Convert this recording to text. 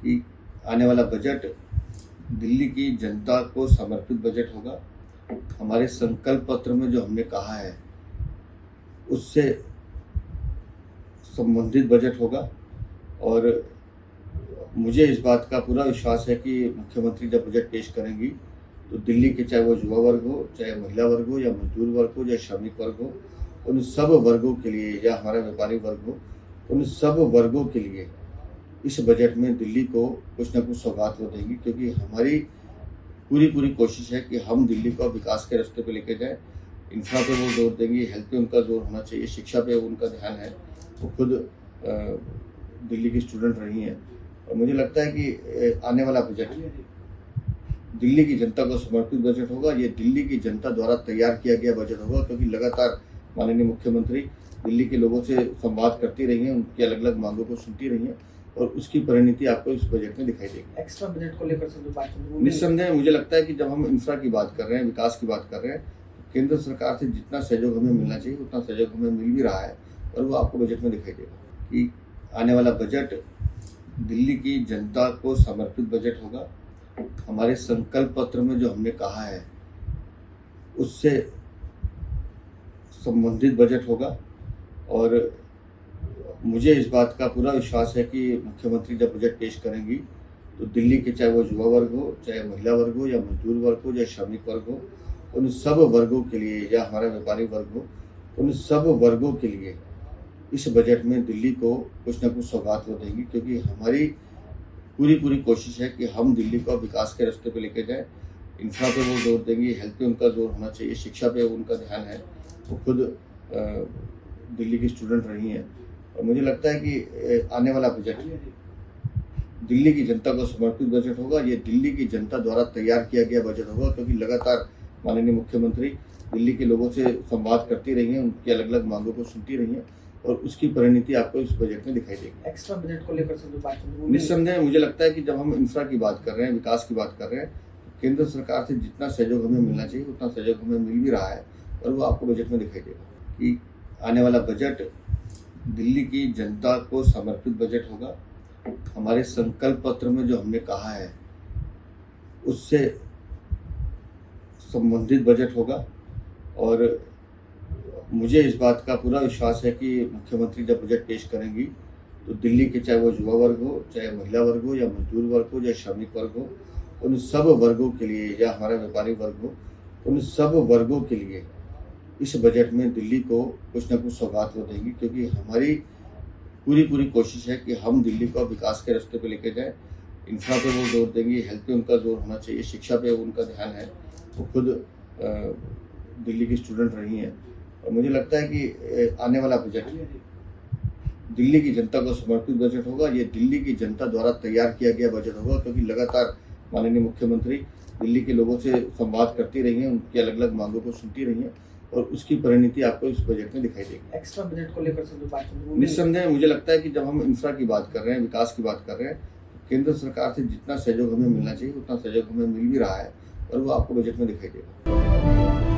कि आने वाला बजट दिल्ली की जनता को समर्पित बजट होगा। हमारे संकल्प पत्र में जो हमने कहा है उससे संबंधित बजट होगा और मुझे इस बात का पूरा विश्वास है कि मुख्यमंत्री जब बजट पेश करेंगी तो दिल्ली के चाहे वो युवा वर्ग हो, चाहे महिला वर्ग हो, या मजदूर वर्ग हो, या श्रमिक वर्ग हो, उन सब वर्गों के लिए, या हमारा व्यापारी वर्ग हो, उन सब वर्गों के लिए इस बजट में दिल्ली को कुछ न कुछ सौगात वो देंगी। क्योंकि हमारी पूरी कोशिश है कि हम दिल्ली को विकास के रास्ते पे लेके जाएं। इंफ्रा पे वो जोर देंगी, हेल्थ पे उनका जोर होना चाहिए, शिक्षा पे उनका ध्यान है। वो खुद दिल्ली की स्टूडेंट रही हैं और मुझे लगता है कि आने वाला बजट दिल्ली की जनता को समर्पित बजट होगा। ये दिल्ली की जनता द्वारा तैयार किया गया बजट होगा, क्योंकि लगातार माननीय मुख्यमंत्री दिल्ली के लोगों से संवाद करती रही हैं, उनकी अलग अलग मांगों को सुनती रही हैं और उसकी परिणति आपको इस बजट में दिखाई देगी। एक्स्ट्रा बजट को लेकर जो बात निस्संदेह मुझे लगता है कि जब हम इंफ्रा की बात कर रहे हैं, विकास की बात कर रहे हैं, तो केंद्र सरकार से जितना सहयोग हमें मिलना चाहिए उतना सहयोग हमें मिल भी रहा है और वो आपको बजट में दिखाई देगा कि आने वाला बजट दिल्ली की जनता को समर्पित बजट होगा। हमारे संकल्प पत्र में जो हमने कहा है उससे संबंधित बजट होगा और मुझे इस बात का पूरा विश्वास है कि मुख्यमंत्री जब बजट पेश करेंगी तो दिल्ली के चाहे वो युवा वर्ग हो, चाहे महिला वर्ग हो, या मजदूर वर्ग हो, या श्रमिक वर्ग हो, उन सब वर्गों के लिए, या हमारा व्यापारी वर्ग हो, उन सब वर्गों के लिए इस बजट में दिल्ली को कुछ न कुछ सौगात वो देंगी। क्योंकि हमारी पूरी कोशिश है कि हम दिल्ली को विकास के रास्ते पे लेके जाएं। इंफ्रा पे वो जोर देंगी, हेल्थ पे उनका जोर होना चाहिए, शिक्षा पे उनका ध्यान है। वो खुद दिल्ली की स्टूडेंट रही हैं और मुझे लगता है कि आने वाला बजट दिल्ली की जनता को समर्पित बजट होगा। ये दिल्ली की जनता द्वारा तैयार किया गया बजट होगा, क्योंकि लगातार माननीय मुख्यमंत्री दिल्ली के लोगों से संवाद करती रही हैं, उनकी अलग अलग मांगों को सुनती रही हैं और उसकी परिणति आपको इस बजट में दिखाई देगी। एक्स्ट्रा बजट को लेकर जो बात निस्संदेह मुझे लगता है कि जब हम इंफ्रा की बात कर रहे हैं, विकास की बात कर रहे हैं, तो केंद्र सरकार से जितना सहयोग हमें मिलना चाहिए उतना सहयोग हमें मिल भी रहा है और वो आपको बजट में दिखाई देगा कि आने वाला बजट दिल्ली की जनता को समर्पित बजट होगा। हमारे संकल्प पत्र में जो हमने कहा है उससे संबंधित बजट होगा और मुझे इस बात का पूरा विश्वास है कि मुख्यमंत्री जब बजट पेश करेंगी तो दिल्ली के चाहे वो युवा वर्ग हो, चाहे महिला वर्ग हो, या मजदूर वर्ग हो, या श्रमिक वर्ग हो, उन सब वर्गों के लिए, या हमारा व्यापारी वर्ग हो, उन सब वर्गों के लिए इस बजट में दिल्ली को कुछ न कुछ सौगात वो देंगी। क्योंकि हमारी पूरी कोशिश है कि हम दिल्ली को विकास के रास्ते पे लेके जाएं। इंफ्रा पे वो जोर देंगी, हेल्थ पे उनका जोर होना चाहिए, शिक्षा पे उनका ध्यान है। वो खुद दिल्ली की स्टूडेंट रही हैं और मुझे लगता है कि आने वाला बजट दिल्ली की जनता को समर्पित बजट होगा। ये दिल्ली की जनता द्वारा तैयार किया गया बजट होगा, क्योंकि लगातार माननीय मुख्यमंत्री दिल्ली के लोगों से संवाद करती रही हैं, उनकी अलग अलग मांगों को सुनती रही हैं और उसकी परिणति आपको इस बजट में दिखाई देगी। एक्स्ट्रा बजट को लेकर जो बात निस्संदेह मुझे लगता है कि जब हम इंफ्रा की बात कर रहे हैं, विकास की बात कर रहे हैं, तो केंद्र सरकार से जितना सहयोग हमें मिलना चाहिए उतना सहयोग हमें मिल भी रहा है और वो आपको बजट में दिखाई देगा।